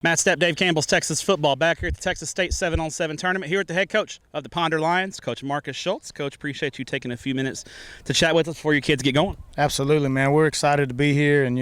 Matt Stepp, Dave Campbell's Texas football back here at the Texas State 7-on-7 tournament here at the head coach of the Ponder Lions, Coach Marcus Schulz. Coach, appreciate you taking a few minutes to chat with us before your kids get going. Absolutely, man. We're excited to be here, and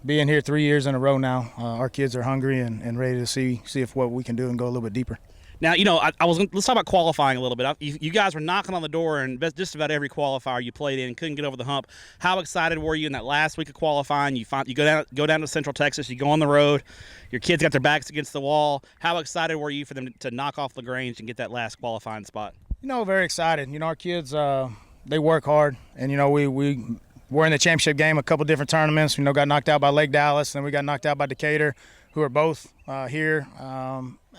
being here 3 years in a row now, our kids are hungry and ready to see if what we can do and go a little bit deeper. Now, let's talk about qualifying a little bit. You guys were knocking on the door and just about every qualifier you played in, couldn't get over the hump. How excited were you in that last week of qualifying? You go down to Central Texas, you go on the road, your kids got their backs against the wall. How excited were you for them to knock off LaGrange and get that last qualifying spot? Very excited. Our kids, they work hard, and we were in the championship game a couple different tournaments. Got knocked out by Lake Dallas, and then we got knocked out by Decatur, who are both here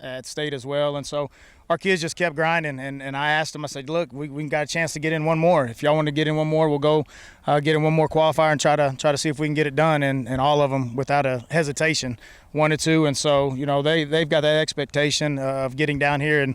at State as well. And so our kids just kept grinding, and I asked them, I said, look, we got a chance to get in one more. If y'all want to get in one more, we'll go get in one more qualifier and try to see if we can get it done. And all of them, without a hesitation, wanted to. And so, they've got that expectation of getting down here,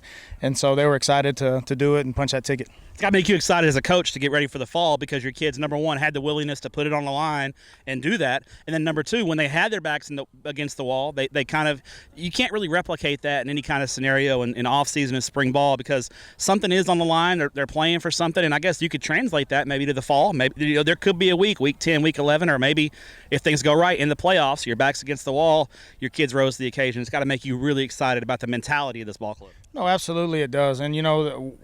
and so they were excited to do it and punch that ticket. It's got to make you excited as a coach to get ready for the fall because your kids, number one, had the willingness to put it on the line and do that. And then number two, when they had their backs against the wall, they kind of – you can't really replicate that in any kind of scenario in off-season and spring ball because something is on the line. They're playing for something, and I guess you could translate that maybe to the fall. Maybe there could be a week 10, week 11, or maybe if things go right in the playoffs, your back's against the wall, your kids rose to the occasion. It's got to make you really excited about the mentality of this ball club. No, absolutely it does. And,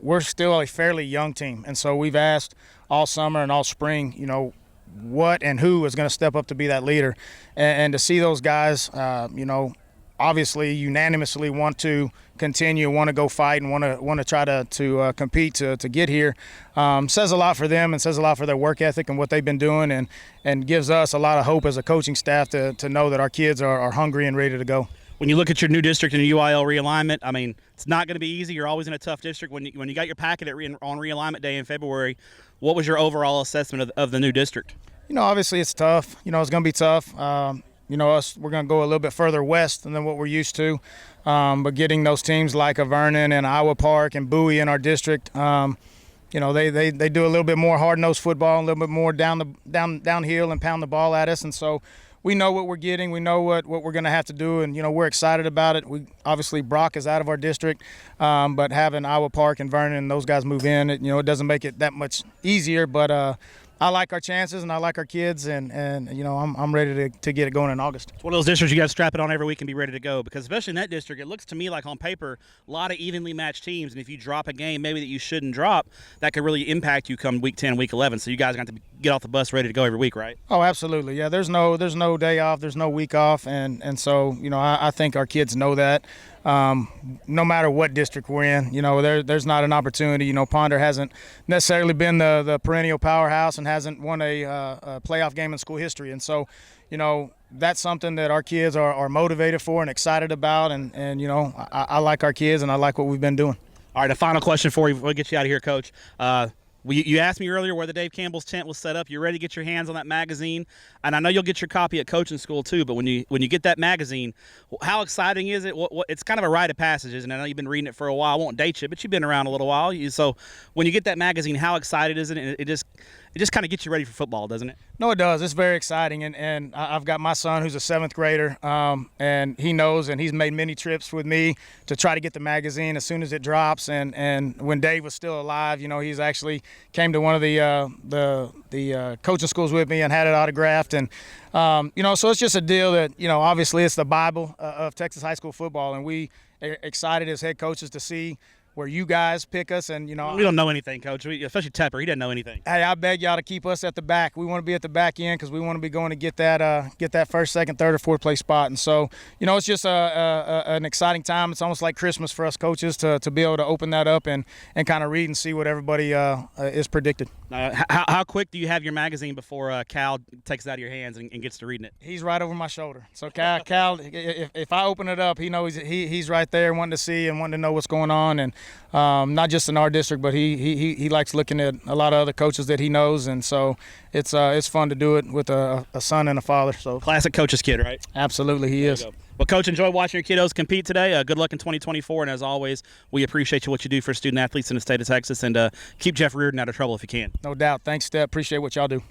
we're still a fairly young team. And so we've asked all summer and all spring, what and who is going to step up to be that leader. And to see those guys, obviously unanimously want to continue, want to go fight, and want to try to compete to get here, says a lot for them and says a lot for their work ethic and what they've been doing, and gives us a lot of hope as a coaching staff to know that our kids are hungry and ready to go. When you look at your new district and your UIL realignment, I mean, it's not going to be easy. You're always in a tough district. When you got your packet on realignment day in February, what was your overall assessment of the new district? Obviously it's tough. It's going to be tough. We're going to go a little bit further west than what we're used to. But getting those teams like a Vernon and Iowa Park and Bowie in our district, they do a little bit more hard-nosed football, a little bit more downhill and pound the ball at us. And so we know what we're getting. We know what we're going to have to do, and, we're excited about it. Obviously, Brock is out of our district, but having Iowa Park and Vernon and those guys move in, it doesn't make it that much easier. But I like our chances and I like our kids, and I'm ready to get it going in August. It's one of those districts you got to strap it on every week and be ready to go because especially in that district, it looks to me like on paper a lot of evenly matched teams, and if you drop a game maybe that you shouldn't drop, that could really impact you come week 10, week 11. So you guys got to get off the bus ready to go every week, right? Oh, absolutely. Yeah, there's no day off, there's no week off, and so I think our kids know that. No matter what district we're in, there's not an opportunity. Ponder hasn't necessarily been the perennial powerhouse and hasn't won a playoff game in school history. And so, that's something that our kids are motivated for and excited about. And I like our kids and I like what we've been doing. All right, a final question for you before we get you out of here, Coach. You asked me earlier where the Dave Campbell's tent was set up. You're ready to get your hands on that magazine, and I know you'll get your copy at coaching school too. But when you get that magazine, how exciting is it? It's kind of a rite of passage, and I know you've been reading it for a while. I won't date you, but you've been around a little while. So when you get that magazine, how excited is it? It just kind of gets you ready for football, doesn't it? No, it does. It's very exciting, and I've got my son who's a 7th grader, and he knows, and he's made many trips with me to try to get the magazine as soon as it drops. And when Dave was still alive, he's actually came to one of the coaching schools with me and had it autographed, and so it's just a deal that obviously it's the Bible of Texas high school football, and we are excited as head coaches to see where you guys pick us. And we don't know anything, Coach. Especially Tepper, he doesn't know anything. Hey, I beg y'all to keep us at the back. We want to be at the back end because we want to be going to get that first, second, third, or fourth place spot. And so it's just an exciting time. It's almost like Christmas for us coaches to be able to open that up and kind of read and see what everybody is predicted. How quick do you have your magazine before Cal takes it out of your hands and gets to reading it? He's right over my shoulder. So Cal, if I open it up, he knows he's right there wanting to see and wanting to know what's going on. And not just in our district, but he likes looking at a lot of other coaches that he knows, and so it's fun to do it with a son and a father. So classic coach's kid, right? Absolutely, he is. Well, Coach, enjoy watching your kiddos compete today. Good luck in 2024, and as always, we appreciate what you do for student athletes in the state of Texas, and keep Jeff Reardon out of trouble if you can. No doubt. Thanks, Steph. Appreciate what y'all do.